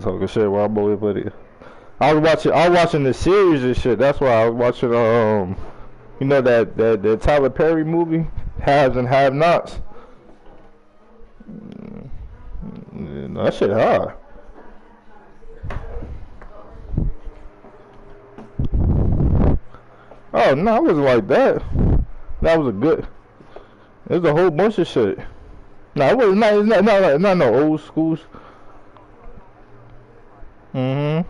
Talking shit while I'm over for it. I was watching the series and shit. That's why I was watching you know that Tyler Perry movie, Haves and Have Nots. That shit hard. Oh no, it wasn't like that. That was a good. There's a whole bunch of shit. No, it was not no old schools. Mm-hmm.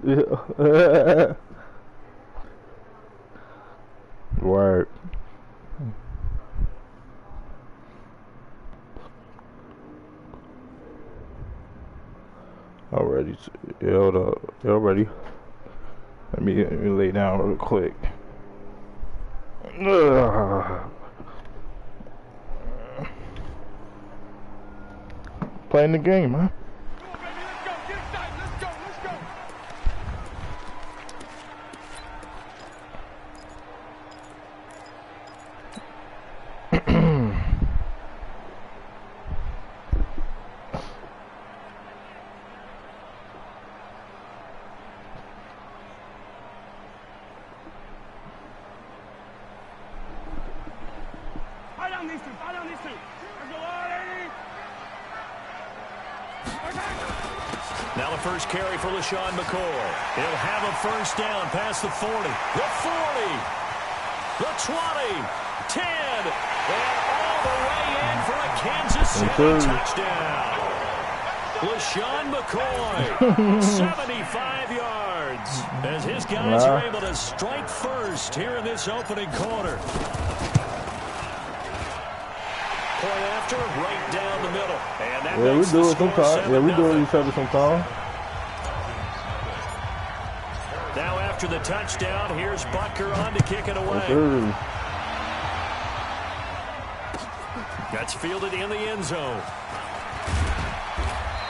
Yeah. Word. Already. Yeah, hold up. You already. Let me lay down real quick. Ugh. Playing the game, huh? Now the first carry for LaShawn McCoy. He'll have a first down past the 40, the 40, the 20, 10, and all the way in for a Kansas City touchdown. LaShawn McCoy, 75 yards, as his guys are able to strike first here in this opening quarter. Point after, right down the middle. And that we do it sometimes. Yeah, we do it each other sometimes. Now after the touchdown, here's Butker on to kick it away. That's fielded in the end zone.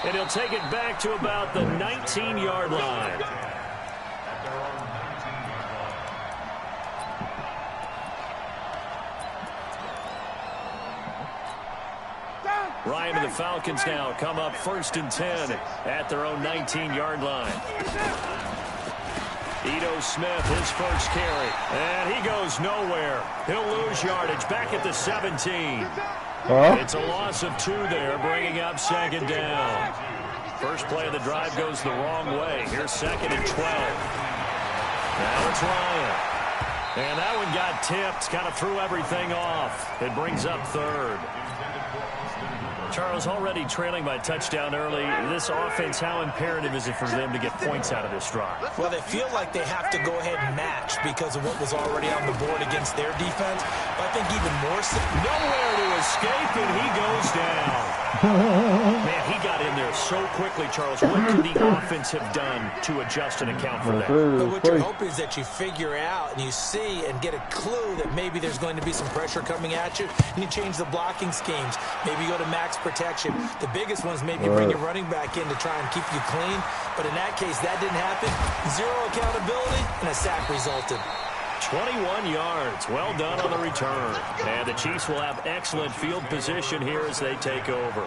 And he'll take it back to about the 19-yard line. Ryan and the Falcons now come up 1st and 10 at their own 19-yard line. Ito Smith, his first carry, and he goes nowhere. He'll lose yardage back at the 17. It's a loss of 2 there, bringing up 2nd down. First play of the drive goes the wrong way. Here's 2nd and 12. Now it's Ryan. And that one got tipped, kind of threw everything off. It brings up 3rd. Charles, already trailing by touchdown early. This offense, how imperative is it for them to get points out of this drive? Well, they feel like they have to go ahead and match because of what was already on the board against their defense. But I think even more so. Nowhere to escape, and he goes down. Man, he got in there so quickly, Charles. What could the offense have done to adjust and account for that? But what you're hoping is that you figure out and you see and get a clue that maybe there's going to be some pressure coming at you, and you change the blocking schemes. Maybe you go to max protection. The biggest ones maybe bring your running back in to try and keep you clean. But in that case, that didn't happen. 0 accountability, and a sack resulted. 21 yards. Well done on the return. And the Chiefs will have excellent field position here as they take over.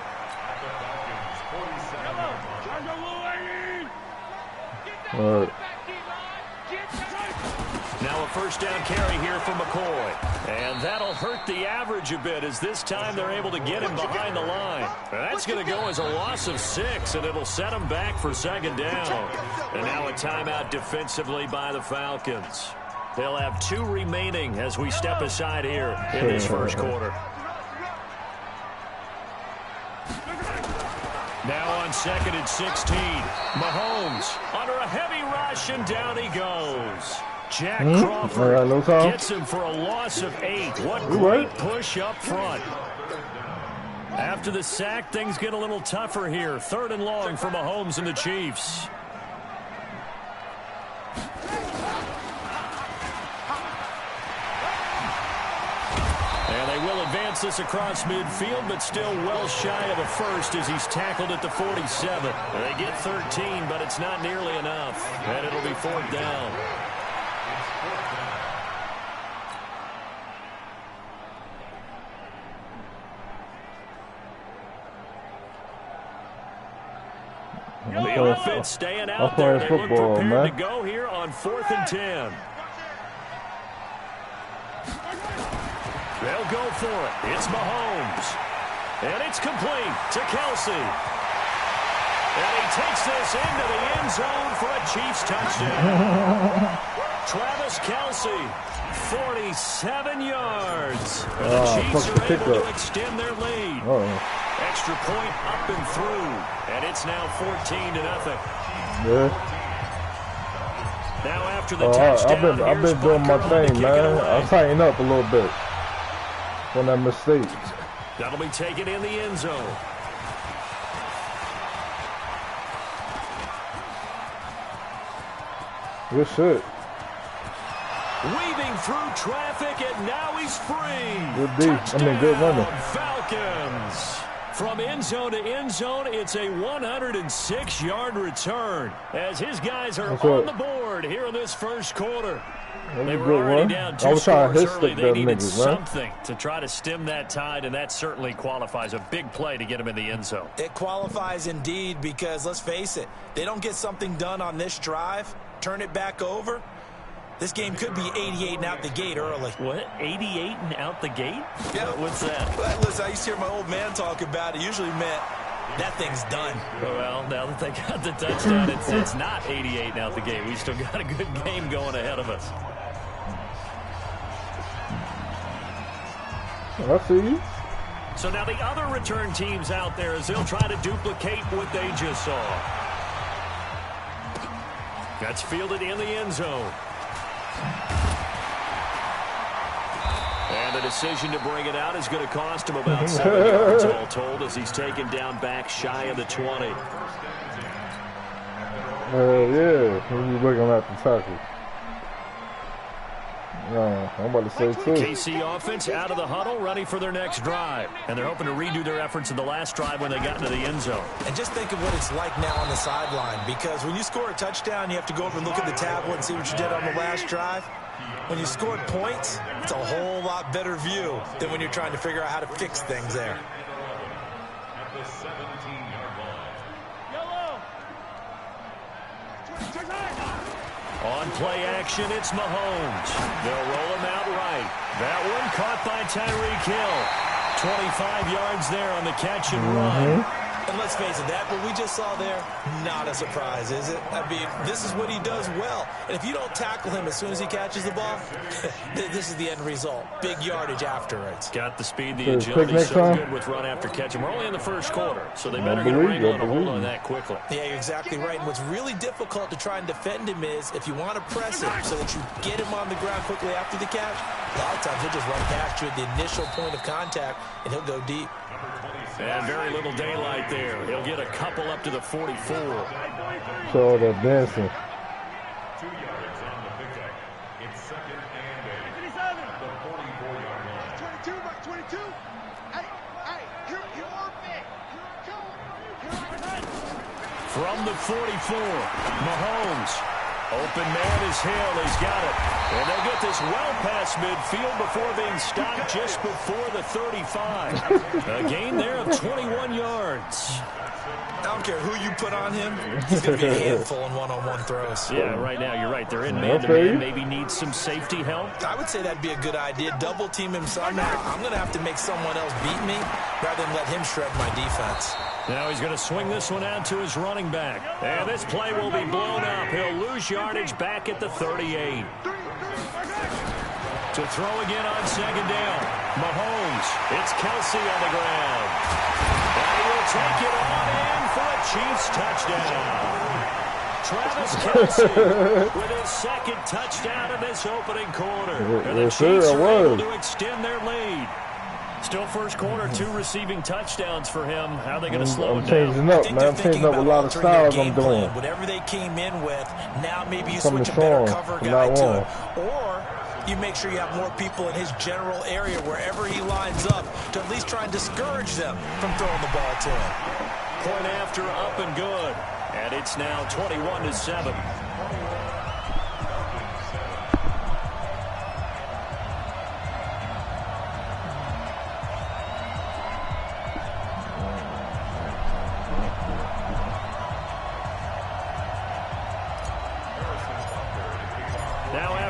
Now a first down carry here for McCoy. And that'll hurt the average a bit as this time they're able to get him behind the line. And that's going to go as a loss of 6, and it'll set him back for 2nd down. And now a timeout defensively by the Falcons. They'll have 2 remaining as we step aside here in this first quarter. Now on 2nd and 16. Mahomes under a heavy rush, and down he goes. Jack Crawford gets him for a loss of 8. What great push up front. After the sack, things get a little tougher here. 3rd and long for Mahomes and the Chiefs. And they will advance this across midfield, but still well shy of a first as he's tackled at the 47. They get 13, but it's not nearly enough. And it'll be 4th down. The offense staying out there. They look prepared to go here on 4th and 10. They'll go for it. It's Mahomes. And it's complete to Kelsey. And he takes this into the end zone for a Chiefs touchdown. Travis Kelsey, 47 yards. And the Chiefs are able to extend their lead. Extra point up and through. And it's now 14-0. Yeah. Now after the touchdown, I've been doing my thing, man. I'll tighten up a little bit on that mistake. That'll be taken in the end zone. Good shit. Weaving through traffic, and now he's free. Good deep. Good running. Falcons. From end zone to end zone, it's a 106-yard return as his guys are on the board here in this first quarter. They were already down 2 scores early. They needed something to try to stem that tide, and that certainly qualifies. A big play to get them in the end zone. It qualifies indeed because, let's face it, they don't get something done on this drive, turn it back over, this game could be 88 and out the gate early. What? 88 and out the gate? Yeah. What's that? Well, listen, I used to hear my old man talk about it. Usually meant that thing's done. Well, now that they got the touchdown, it's not 88 and out the gate. We still got a good game going ahead of us. I see you. So now the other return teams out there as they'll try to duplicate what they just saw. That's fielded in the end zone. And the decision to bring it out is going to cost him about 7 yards all told as he's taken down back shy of the 20. Yeah, he's looking at the tackle. I'm about to say too. KC offense out of the huddle, ready for their next drive. And they're hoping to redo their efforts in the last drive when they got into the end zone. And just think of what it's like now on the sideline, because when you score a touchdown, you have to go over and look at the tablet and see what you did on the last drive. When you scored points, it's a whole lot better view than when you're trying to figure out how to fix things there. On play action, it's Mahomes. They'll roll him out right. That one caught by Tyreek Hill. 25 yards there on the catch and run. And let's face it, that what we just saw there, not a surprise, is it? I mean, this is what he does well. And if you don't tackle him as soon as he catches the ball, this is the end result. Big yardage afterwards. Got the speed, the agility, so good with run after catch. And we're only in the first quarter, so they better get a wrangle and a hold on that quickly. Yeah, you're exactly right. And what's really difficult to try and defend him is if you want to press him so that you get him on the ground quickly after the catch, a lot of times he'll just run past you at the initial point of contact, and he'll go deep. And very little daylight there. He'll get a couple up to the 44. So they're dancing. 2 yards on the pickup. It's 2nd and 8. 57. The 44-yard line. 22 by 22. Hey, you are big. From the 44, Mahomes. Open man is Hill. He's got it. And they'll get this well past midfield before being stopped just before the 35. A gain there of 21 yards. I don't care who you put on him. He's going to be a handful in one-on-one throws. Yeah, right now you're right. They're in man-to-man. Maybe need some safety help. I would say that'd be a good idea. Double team him somehow. I'm going to have to make someone else beat me rather than let him shred my defense. Now he's going to swing this one out to his running back. And this play will be blown up. He'll lose yardage back at the 38. To throw again on 2nd down. Mahomes. It's Kelsey on the ground. And he will take it on in for a Chiefs touchdown. Travis Kelsey with his 2nd touchdown in this opening quarter. And the Chiefs are able to extend their lead. Still first quarter, 2 receiving touchdowns for him. How are they going to slow him down? I'm changing up a lot of styles I'm doing. Whatever they came in with, now maybe you switch a better cover guy to it. Or you make sure you have more people in his general area wherever he lines up to at least try and discourage them from throwing the ball to him. Point after, up and good. And it's now 21-7.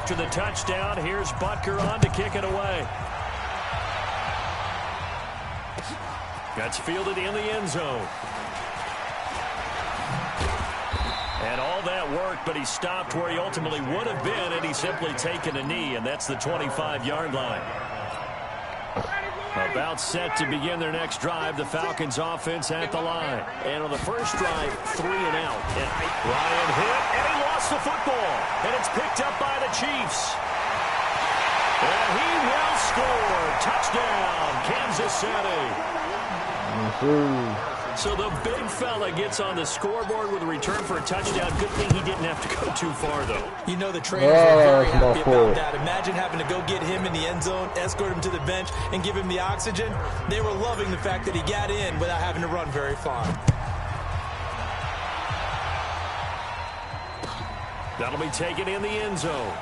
after the touchdown. Here's Butker on to kick it away. That's fielded in the end zone. And all that worked, but he stopped where he ultimately would have been, and he's simply taken a knee, and that's the 25-yard line. About set to begin their next drive, the Falcons offense at the line. And on the first drive, 3 and out. And Ryan hit, and he lost the football. And it's picked up by the Chiefs. And he will score. Touchdown, Kansas City. So the big fella gets on the scoreboard with a return for a touchdown. Good thing he didn't have to go too far, though. You know the trainers were very happy about that. Imagine having to go get him in the end zone, escort him to the bench, and give him the oxygen. They were loving the fact that he got in without having to run very far. That'll be taken in the end zone.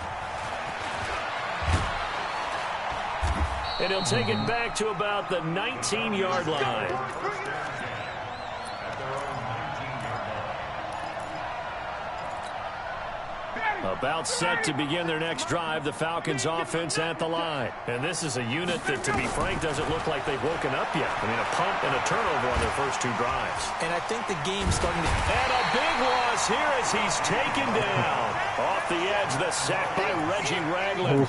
And he'll take it back to about the 19-yard line. About set to begin their next drive, the Falcons offense at the line. And this is a unit that, to be frank, doesn't look like they've woken up yet. I mean, a punt and a turnover on their first 2 drives. And I think the game's starting to... And a big loss here as he's taken down. Off the edge, the sack by Reggie Ragland.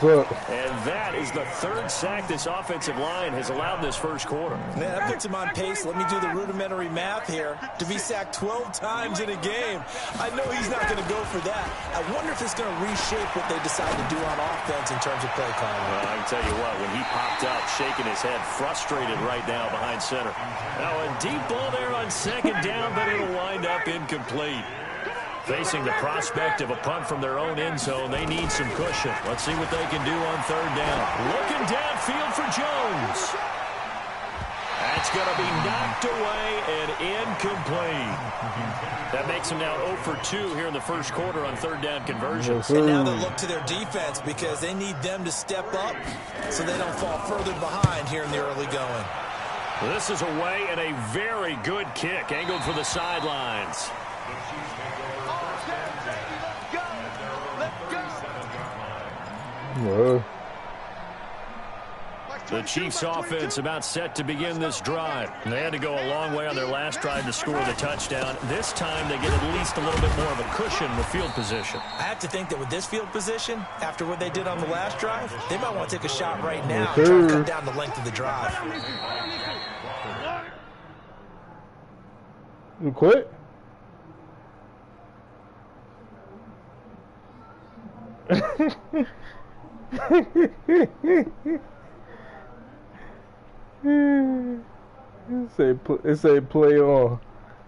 And that is the 3rd sack this offensive line has allowed this first quarter. Man, that puts him on pace. Let me do the rudimentary math here. To be sacked 12 times in a game. I know he's not going to go for that. I wonder if it's going to reshape what they decide to do on offense in terms of play calling. Well, I can tell you what, when he popped up, shaking his head, frustrated right now behind center. Now a deep ball there on 2nd down, but it'll wind up incomplete. Facing the prospect of a punt from their own end zone, they need some cushion. Let's see what they can do on 3rd down. Looking downfield for Jones. That's going to be knocked away and incomplete. That makes them now 0 for 2 here in the first quarter on 3rd down conversions. And now they'll look to their defense because they need them to step up so they don't fall further behind here in the early going. This is away and a very good kick angled for the sidelines. Whoa. The Chiefs offense about set to begin this drive. They had to go a long way on their last drive to score the touchdown. This time they get at least a little bit more of a cushion with field position. I have to think that with this field position, after what they did on the last drive, they might want to take a shot right now and try to cut down the length of the drive. You quit? It say play on.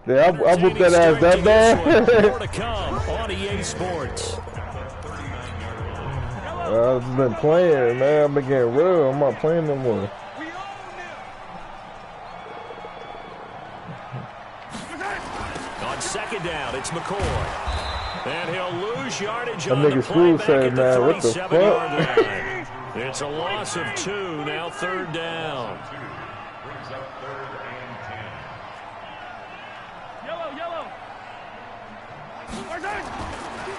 Yeah, I whooped that ass that bad. More to come on EA Sports. I've just been playing, man. I've been getting real. I'm not playing no more. On 2nd down, it's McCoy. And he'll lose yardage That on the nigga play School back said, at the man, what the 37-yard fuck? line. It's a loss of 2, now 3rd down. Brings up 3rd and 10. Yellow.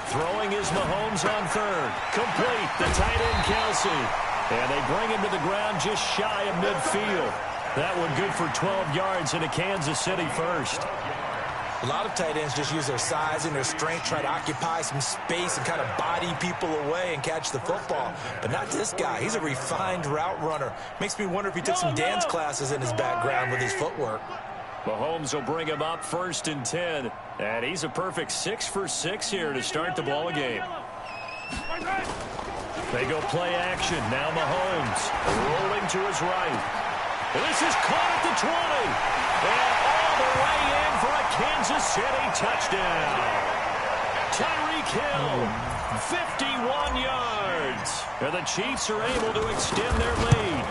Throwing is Mahomes on 3rd. Complete, the tight end Kelsey. And they bring him to the ground just shy of midfield. That one good for 12 yards into Kansas City first. A lot of tight ends just use their size and their strength, try to occupy some space and kind of body people away and catch the football. But not this guy. He's a refined route runner. Makes me wonder if he took some dance classes in his background with his footwork. Mahomes will bring him up 1st and 10. And he's a perfect 6 for 6 here to start the ball game. They go play action. Now Mahomes rolling to his right. And this is caught at the 20. And all the way in for a Kansas City touchdown. Tyreek Hill, 51 yards. And the Chiefs are able to extend their lead.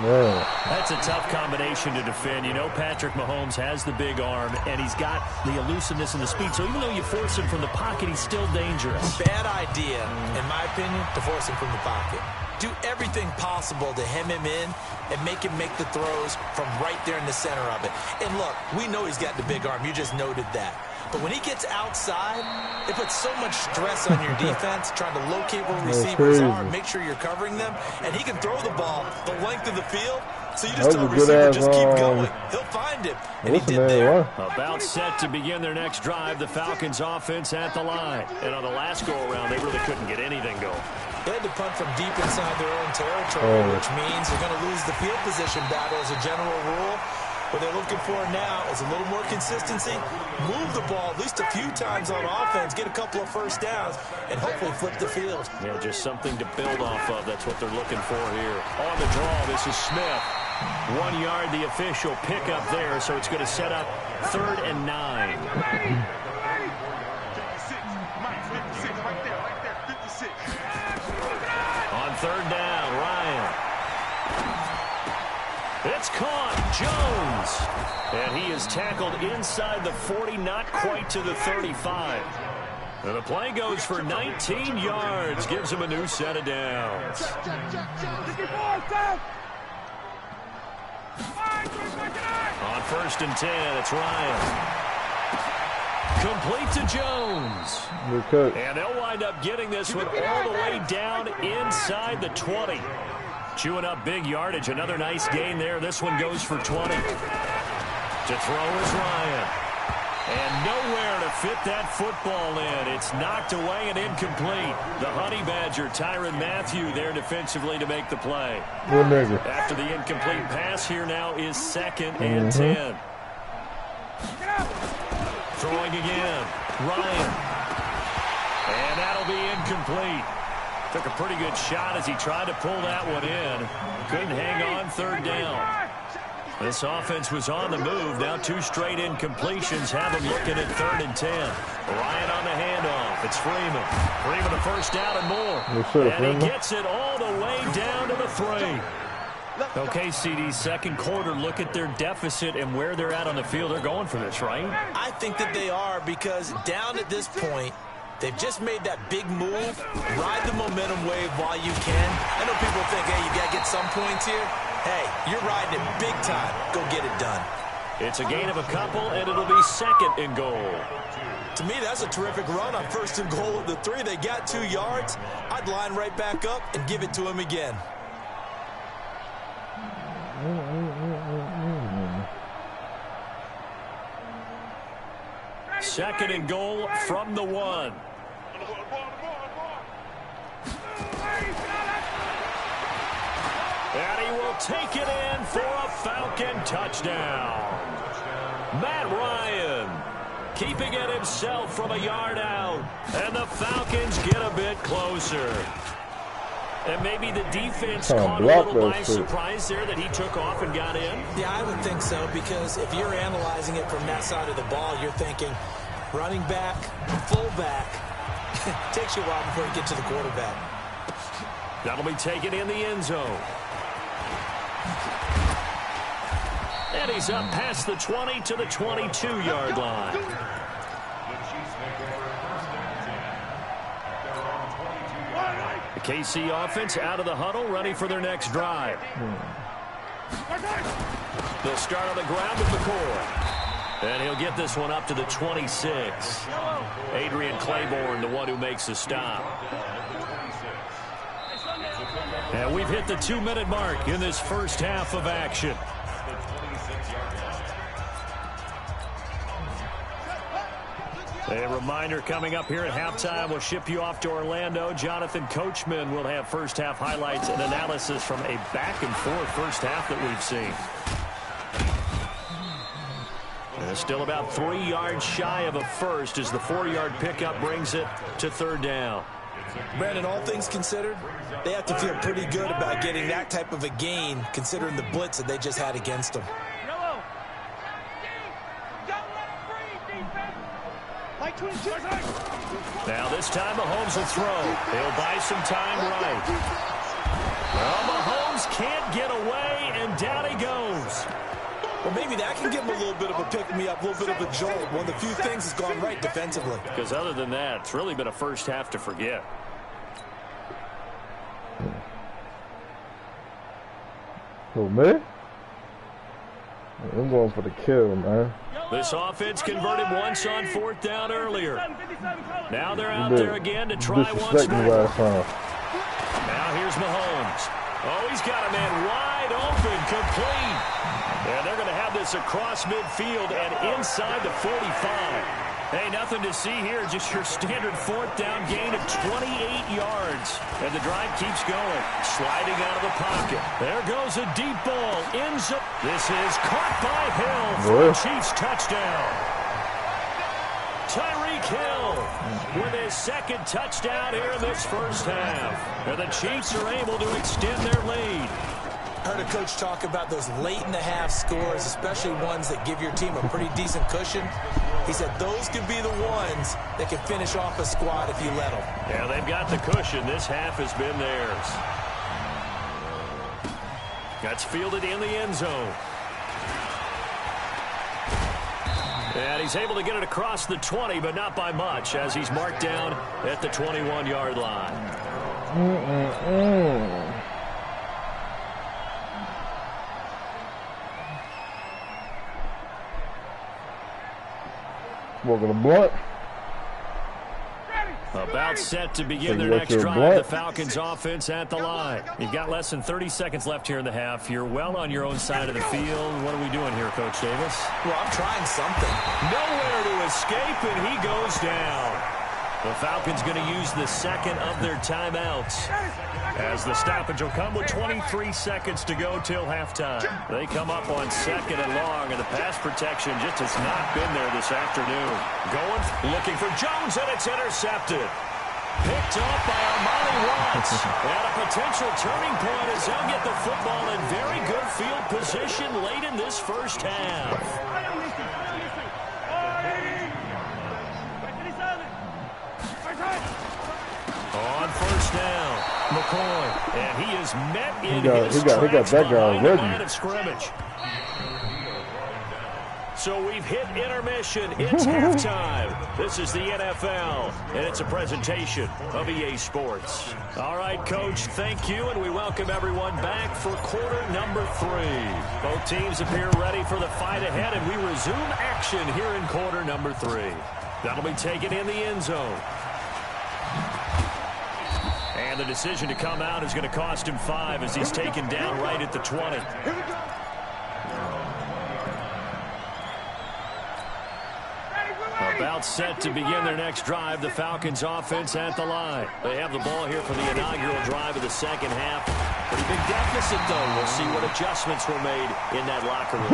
Man. That's a tough combination to defend. You know Patrick Mahomes has the big arm, and he's got the elusiveness and the speed. So even though you force him from the pocket, he's still dangerous. Bad idea, in my opinion, to force him from the pocket. Do everything possible to hem him in and make him make the throws from right there in the center of it. And look, we know he's got the big arm. You just noted that. But when he gets outside, it puts so much stress on your defense, trying to locate where receivers are, make sure you're covering them, and he can throw the ball the length of the field. So you just tell the receiver, just keep going. He'll find it. And he did there. About set to begin their next drive, the Falcons offense at the line. And on the last go-around, they really couldn't get anything going. They had to punt from deep inside their own territory, which means they're going to lose the field position battle as a general rule. What they're looking for now is a little more consistency, move the ball at least a few times on offense, get a couple of first downs, and hopefully flip the field. Yeah, just something to build off of. That's what they're looking for here. On the draw, this is Smith. 1 yard, the official pickup there, so it's going to set up 3rd and 9. On 3rd down, Ryan. It's caught, Jones. And he is tackled inside the 40, not quite to the 35. And the play goes for 19 yards, gives him a new set of downs. On 1st and 10, it's Ryan. Complete to Jones. And they'll wind up getting this one all the way down inside the 20. Chewing up big yardage. Another nice gain there. This one goes for 20. To throw is Ryan. And nowhere to fit that football in. It's knocked away and incomplete. The Honey Badger, Tyrann Mathieu, there defensively to make the play. After the incomplete pass, here now is 2nd and 10. Throwing again. Ryan. And that'll be incomplete. Took a pretty good shot as he tried to pull that one in. Couldn't hang on 3rd down. This offense was on the move. Now 2 straight incompletions have them looking at 3rd and 10. Ryan on the handoff. It's Freeman. Freeman a first down and more. And he gets it all the way down to the 3. Okay, CD, second quarter, look at their deficit and where they're at on the field. They're going for this, right? I think that they are, because down at this point, they've just made that big move. Ride the momentum wave while you can. I know people think, hey, you got to get some points here. Hey, you're riding it big time. Go get it done. It's a gain of a couple, and it'll be 2nd and goal. To me, that's a terrific run on 1st and goal of the 3. They got 2 yards. I'd line right back up and give it to him again. Second and goal from the 1. And he will take it in for a Falcon touchdown. Matt Ryan keeping it himself from a yard out. And the Falcons get a bit closer. And maybe the defense caught a little by surprise there that he took off and got in. Yeah, I would think so, because if you're analyzing it from that side of the ball, you're thinking running back, fullback. Takes you a while before you get to the quarterback. That'll be taken in the end zone. And he's up past the 20 to the 22-yard line. The KC offense out of the huddle, ready for their next drive. They'll start on the ground with McCoy. And he'll get this one up to the 26. Adrian Claiborne, the one who makes the stop. And we've hit the 2-minute mark in this first half of action. A reminder coming up here at halftime. We'll ship you off to Orlando. Jonathan Coachman will have first half highlights and analysis from a back-and-forth first half that we've seen. And still about 3 yards shy of a first as the 4-yard pickup brings it to 3rd down. Brandon, all things considered, they have to feel pretty good about getting that type of a gain, considering the blitz that they just had against them. Now this time Mahomes will throw. He'll buy some time right. Well, Mahomes can't get away, and down he goes. Well, maybe that can give him a little bit of a pick-me-up, a little bit of a jolt. One of the few things has gone right defensively. Because other than that, it's really been a first half to forget. Oh, man? I'm going for the kill, man. This offense converted once on 4th down earlier. Now they're out there again to try once more. Now here's Mahomes. Oh, he's got a man wide open, complete. And they're going to have this across midfield and inside the 45. Hey, nothing to see here, just your standard 4th down gain of 28 yards. And the drive keeps going, sliding out of the pocket. There goes a deep ball. This is caught by Hill for a Chiefs touchdown. Tyreek Hill with his 2nd touchdown here in this first half. And the Chiefs are able to extend their lead. I heard a coach talk about those late-in-the-half scores, especially ones that give your team a pretty decent cushion. He said those could be the ones that can finish off a squad if you let them. Yeah, they've got the cushion. This half has been theirs. That's fielded in the end zone. And he's able to get it across the 20, but not by much, as he's marked down at the 21-yard line. Welcome to Blunt. About set to begin their next drive. The Falcons offense at the line. You've got less than 30 seconds left here in the half. You're well on your own side of the field. What are we doing here, Coach Davis? Well, I'm trying something. Nowhere to escape, and he goes down. The Falcons going to use the 2nd of their timeouts, as the stoppage will come with 23 seconds to go till halftime. They come up on 2nd and long, and the pass protection just has not been there this afternoon. Going, looking for Jones, and it's intercepted. Picked up by Armani Watts. And a potential turning point as they'll get the football in very good field position late in this first half. On 1st down, McCoy, and he is met in his tracks behind the line of scrimmage. So we've hit intermission. It's halftime. This is the NFL, and it's a presentation of EA Sports. All right, Coach, thank you, and we welcome everyone back for quarter number 3. Both teams appear ready for the fight ahead, and we resume action here in quarter number 3. That'll be taken in the end zone. And the decision to come out is going to cost him 5 as he's taken down right at the 20. About set to begin their next drive. The Falcons offense at the line. They have the ball here for the inaugural drive of the second half. Pretty big deficit, though. We'll see what adjustments were made in that locker room.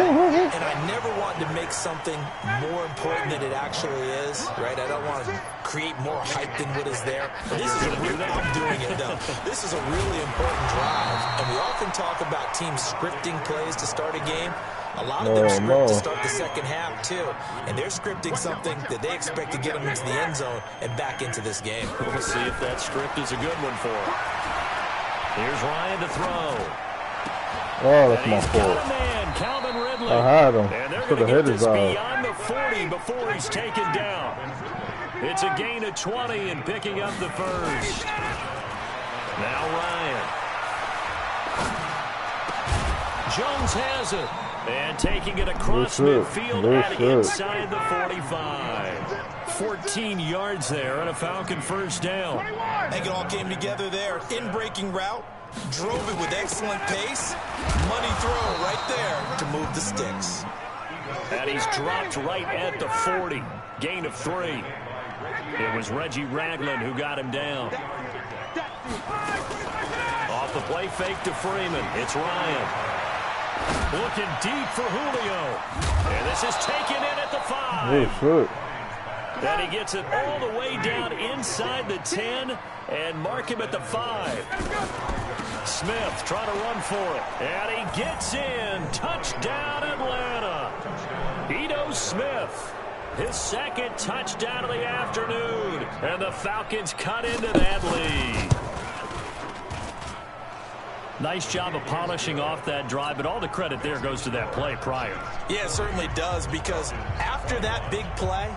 And I never want to make something more important than it actually is, right? I don't want to create more hype than what is there. But this is a really, I'm doing it, though. This is a really important drive. And we often talk about teams scripting plays to start a game. A lot of them script to start the second half, too. And they're scripting something that they expect to get them into the end zone and back into this game. We'll see if that script is a good one for him. Here's Ryan to throw. Oh, that's my fault. Calvin Ridley. I had him. And they're going to get this beyond the 40 before he's taken down. It's a gain of 20 and picking up the first. Now Ryan. Jones has it. And taking it across midfield and inside the 45. 14 yards there and a Falcon first down. I think it all came together there. In-breaking route. Drove it with excellent pace. Money throw right there to move the sticks. And he's dropped right at the 40. Gain of 3. It was Reggie Ragland who got him down. Off the play fake to Freeman. It's Ryan. Looking deep for Julio. And this is taken in at the 5. And he gets it all the way down inside the 10 and mark him at the 5. Smith trying to run for it. And he gets in. Touchdown, Atlanta. Ito Smith. His 2nd touchdown of the afternoon. And the Falcons cut into that lead. Nice job of polishing off that drive, but all the credit there goes to that play prior. Yeah, it certainly does, because after that big play,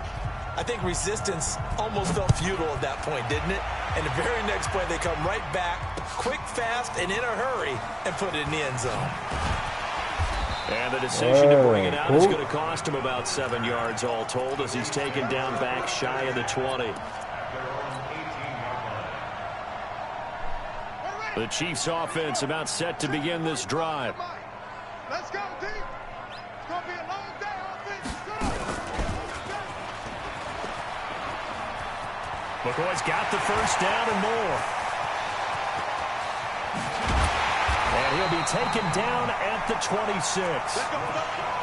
I think resistance almost felt futile at that point, didn't it? And the very next play, they come right back, quick, fast, and in a hurry, and put it in the end zone. And the decision to bring it out is going to cost him about 7 yards all told as he's taken down back shy of the 20. The Chiefs offense about set to begin this drive. Let's go, team. It's going to be a long day offense. McCoy's got the first down and more. And he'll be taken down at the 26.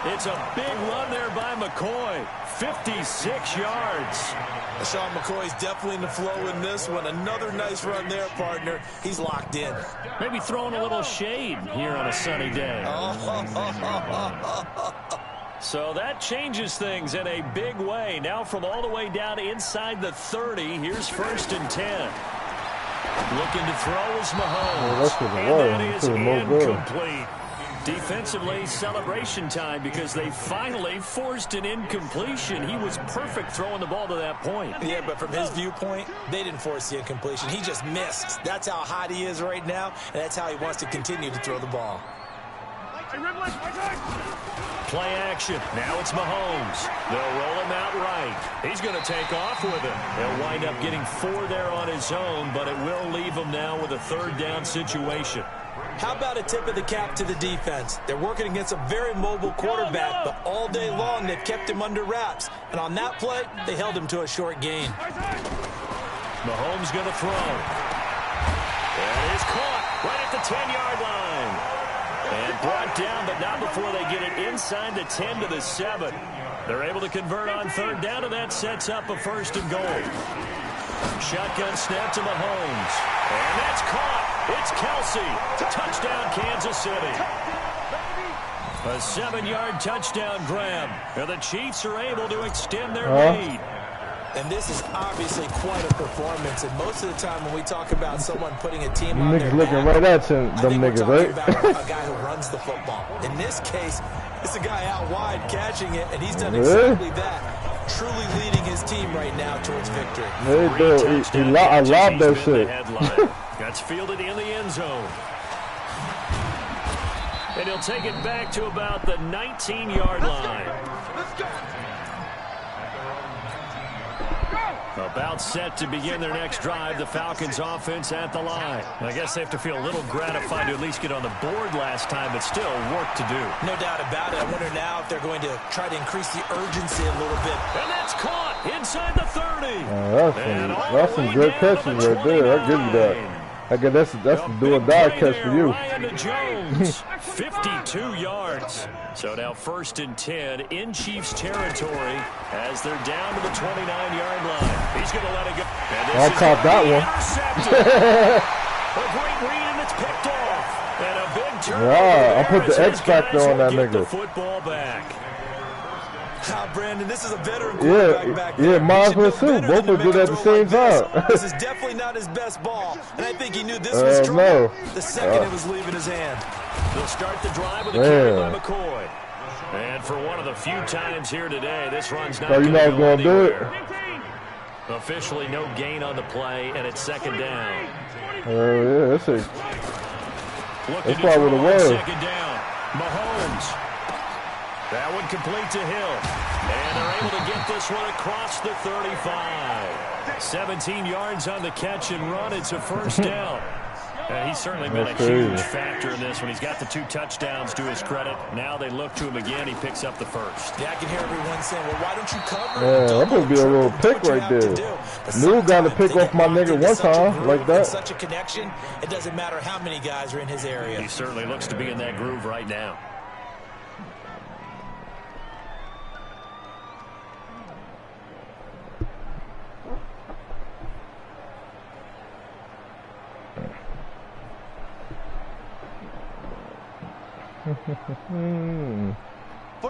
It's a big run there by McCoy. 56 yards. Sean McCoy's definitely in the flow in this one. Another nice run there, partner. He's locked in. Maybe throwing a little shade here on a sunny day. So that changes things in a big way. Now from all the way down inside the 30, here's 1st and 10. Looking to throw is Mahomes. And that is incomplete. Defensively, celebration time because they finally forced an incompletion. He was perfect throwing the ball to that point. Yeah, but from his viewpoint, they didn't force the incompletion. He just missed. That's how hot he is right now, and that's how he wants to continue to throw the ball. Play action. Now it's Mahomes. They'll roll him out right. He's going to take off with it. He'll wind up getting 4 there on his own, but it will leave him now with a 3rd down situation. How about a tip of the cap to the defense? They're working against a very mobile quarterback, but all day long they've kept him under wraps. And on that play, they held him to a short gain. Mahomes going to throw. And he's caught right at the 10-yard line. And brought down, but not before they get it inside the 10 to the 7. They're able to convert on 3rd down, and that sets up a 1st and goal. Shotgun snap to Mahomes. And that's caught. It's Kelsey. Touchdown, Kansas City. A 7-yard touchdown grab. And the Chiefs are able to extend their lead. And this is obviously quite a performance. And most of the time when we talk about someone putting a team on their looking back, right at them niggas, right? about a guy who runs the football. In this case, it's a guy out wide catching it, and he's done exactly that. Truly leading his team right now towards victory. I love that shit. That's fielded in the end zone. And he'll take it back to about the 19-yard line. About set to begin their next drive. The Falcons offense at the line. I guess they have to feel a little gratified to at least get on the board last time, but still work to do. No doubt about it. I wonder now if they're going to try to increase the urgency a little bit. And that's caught inside the 30. That's some good catches right there. I give you that. I guess that's a do-or-die catch for you. Jones, 52 yards. So now 1st and 10 in Chiefs territory as they're down to the 29-yard line. He's going to let it go. I caught that one. A great read, and it's picked off. And a big turn. Yeah, I put the X factor on that nigga. The football back. Brandon, this is a veteran quarterback back there. Yeah, might as well too. Both of them did at the same time. This is definitely not his best ball, and I think he knew this was trouble the second it was leaving his hand. They'll start the drive with a carry by McCoy. And for one of the few times here today, this run's not going to go anywhere. Officially no gain on the play, and it's 2nd down. Yeah, that's probably what it was. 2nd down. Mahomes. That one complete to Hill. And they're able to get this one across the 35. 17 yards on the catch and run. It's a 1st down. He's certainly been a huge factor in this when he's got the 2 touchdowns to his credit. Now they look to him again. He picks up the 1st. Yeah, I can hear everyone saying, well, why don't you cover? Yeah, that would be a little pick right there. New got to pick off my nigga one time like that. Such a connection, it doesn't matter how many guys are in his area. He certainly looks to be in that groove right now.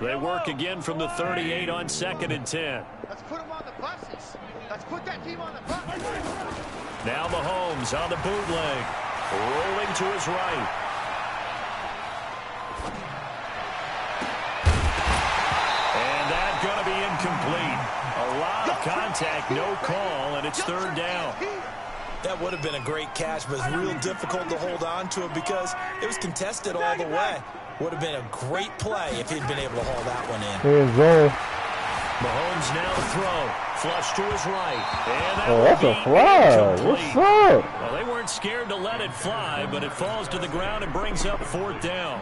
They work again from the 38 on 2nd and 10. Let's put them on the buses. Let's put that team on the bus. Now Mahomes on the bootleg. Rolling to his right. And that's going to be incomplete. A lot of contact, no call, and it's 3rd down. That would have been a great catch, but it's real difficult to hold on to it because it was contested all the way. Would have been a great play if he'd been able to haul that one in. End zone. Mahomes now to throw. Flush to his right. And that Oh, that's a fly. What's up? Well, they weren't scared to let it fly, but it falls to the ground and brings up 4th down.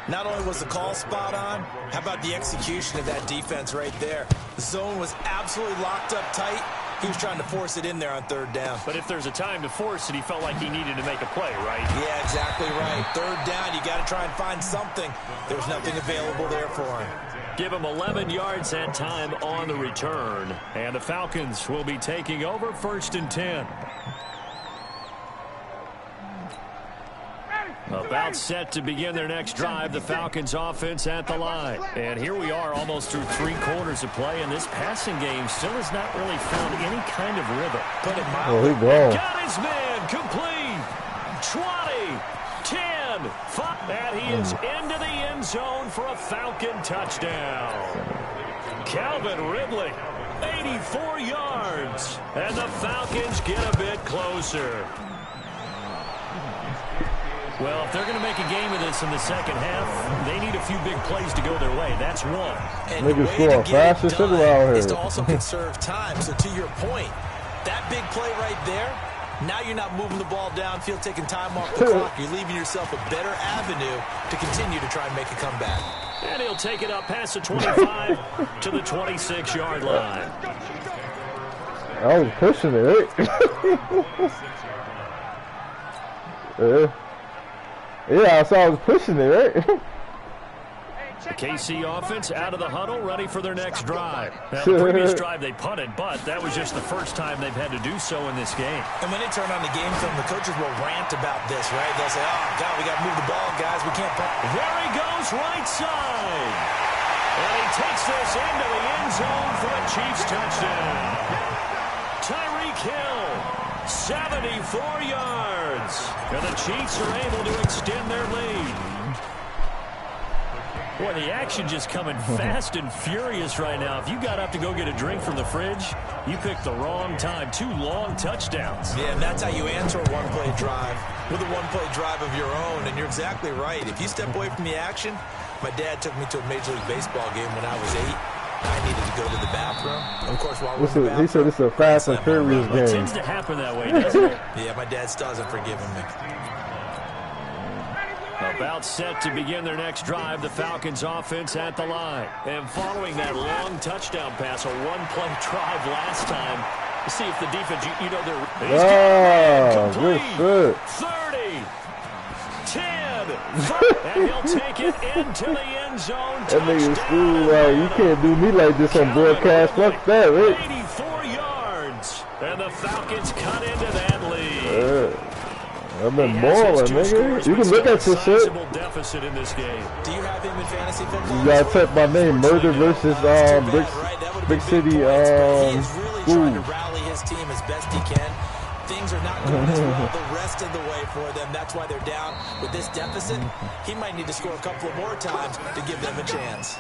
Not only was the call spot on, how about the execution of that defense right there? The zone was absolutely locked up tight. He was trying to force it in there on 3rd down. But if there's a time to force it, he felt like he needed to make a play, right? Yeah, exactly right. 3rd down, you got to try and find something. There's nothing available there for him. Give him 11 yards that time on the return. And the Falcons will be taking over 1st and 10. About set to begin their next drive, the Falcons offense at the line. And here we are almost through 3 quarters of play, and this passing game still has not really found any kind of rhythm. Put it Oh, he gone. Got his man complete. 20, 10, 5. And he is into the end zone for a Falcon touchdown. Calvin Ridley, 84 yards. And the Falcons get a bit closer. Well, if they're going to make a game of this in the second half, they need a few big plays to go their way. That's one. And the way to get it done is to also conserve time. So to your point, that big play right there, now you're not moving the ball downfield, taking time off the clock. You're leaving yourself a better avenue to continue to try and make a comeback. And he'll take it up past the 25 to the 26-yard line. I was pushing it. Yeah. Yeah, I saw I was pushing it, right? The KC offense out of the huddle, ready for their next drive. Now, the previous drive they punted, but that was just the first time they've had to do so in this game. And when they turn on the game film, the coaches will rant about this, right? They'll say, oh, God, we got to move the ball, guys. We can't punt. There he goes, right side. And he takes this into the end zone for a Chiefs touchdown. Tyreek Hill, 74 yards. And the Chiefs are able to extend their lead. Boy, the action just coming fast and furious right now. If you got up to go get a drink from the fridge, you picked the wrong time. 2 long touchdowns. Yeah, and that's how you answer a one-play drive, with a one-play drive of your own. And you're exactly right. If you step away from the action, my dad took me to a Major League Baseball game when I was 8. I needed to go to the bathroom. Of course, while we're in the bathroom, he said it's a fast and furious game. It tends to happen that way, doesn't it? Yeah, my dad still hasn't forgiven me. About set to begin their next drive, the Falcons offense at the line. And following that long touchdown pass, a one-play drive last time, to see if the defense, you know, they're good. 30, 10, 5, and he'll take it into the end zone. That nigga's cool, you can't do me like this on broadcast. Fuck that, right? 84 yards, and the Falcons cut into that lead. I've been balling, nigga. You can look at your shit. Deficit in this game. Do you have him in fantasy football? You gotta type my name, Murda versus Brick City. He is really trying to rally his team as best he can. Things are not going as well the rest of the way for them. That's why they're down with this deficit. He might need to score a couple of more times to give them a chance.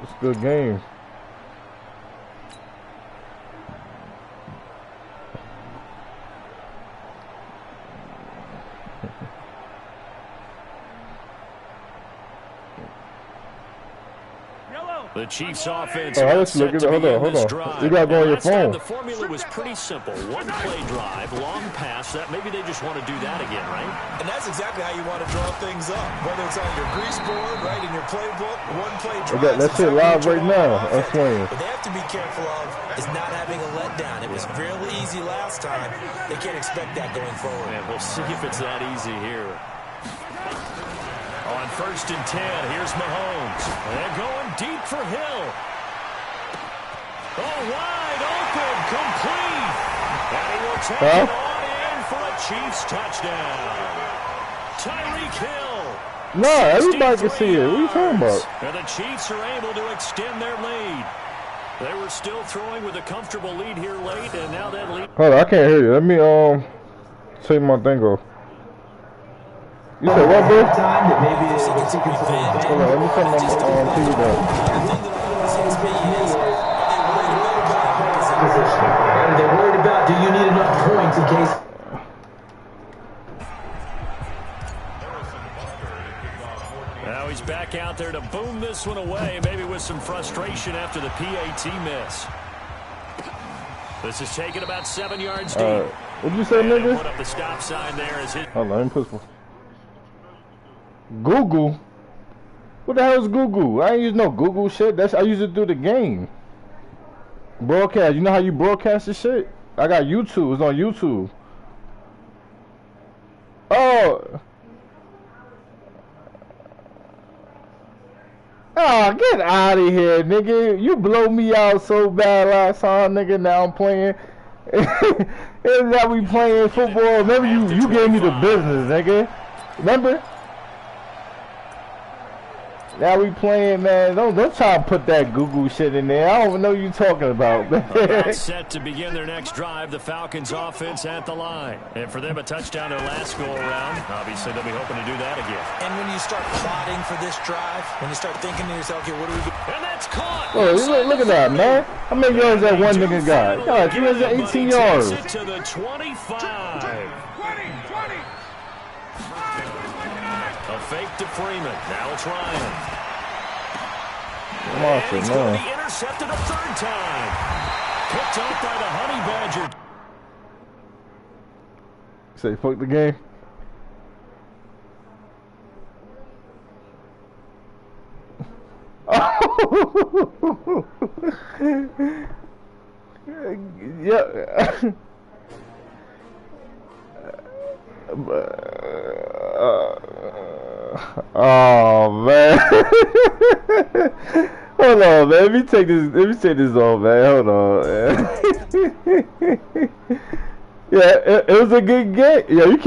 It's a good game. The Chiefs offense. Let's look at it. Hold on. You gotta go on your phone. The formula was pretty simple. One-play drive, long pass. That maybe they just want to do that again, right? And that's exactly how you want to draw things up. Whether it's on your grease board, right, in your playbook, one-play drive. That's it live right now. I'm swinging. What they have to be careful of is not having a letdown. It was real easy last time. They can't expect that going forward. And we'll see if it's that easy here. On 1st and 10, here's Mahomes. They're going deep for Hill. Oh, wide open, complete. And he will take it on in for a Chiefs touchdown. Tyreek Hill. No, everybody can see it. What are you talking about? And the Chiefs are able to extend their lead. They were still throwing with a comfortable lead here late, and now that lead. Hold on, I can't hear you. Let me take my thing off. You said what, bro? Hold on, let me turn my TV down. And they're worried about, do you need enough points in case? So he's back out there to boom this one away, maybe with some frustration after the PAT miss. This is taken about 7 yards deep. What'd you say, nigga? Put up the stop sign there as his... Hold on, let me put some... Google? What the hell is Google? I ain't use no Google shit. I use it through the game. Broadcast. You know how you broadcast this shit? I got YouTube. It's on YouTube. Oh. Oh, get out of here, nigga. You blow me out so bad last time, nigga. Now I'm playing. And now we playing football. Remember you gave me the business, nigga. Remember? Now we playing, man. Don't try to put that Google shit in there. I don't even know what you're talking about. Set to begin their next drive. The Falcons offense at the line. And for them, a touchdown their last go around. Obviously, they'll be hoping to do that again. And when you start plotting for this drive, when you start thinking to yourself, okay, what do we do? And that's caught. Oh, look at that, man. How many yards that one nigga got? God, 318 yards. Takes it to the 25. 20. A fake to Freeman. Now it's Ryan. Come on, He's man. going to be intercepted a third time. Picked off by the Honey Badger. Say, fuck the game. Yeah. Oh man. Hold on, man. Let me take this off, man. Hold on, man. Yeah, it was a good game. Yeah, you can't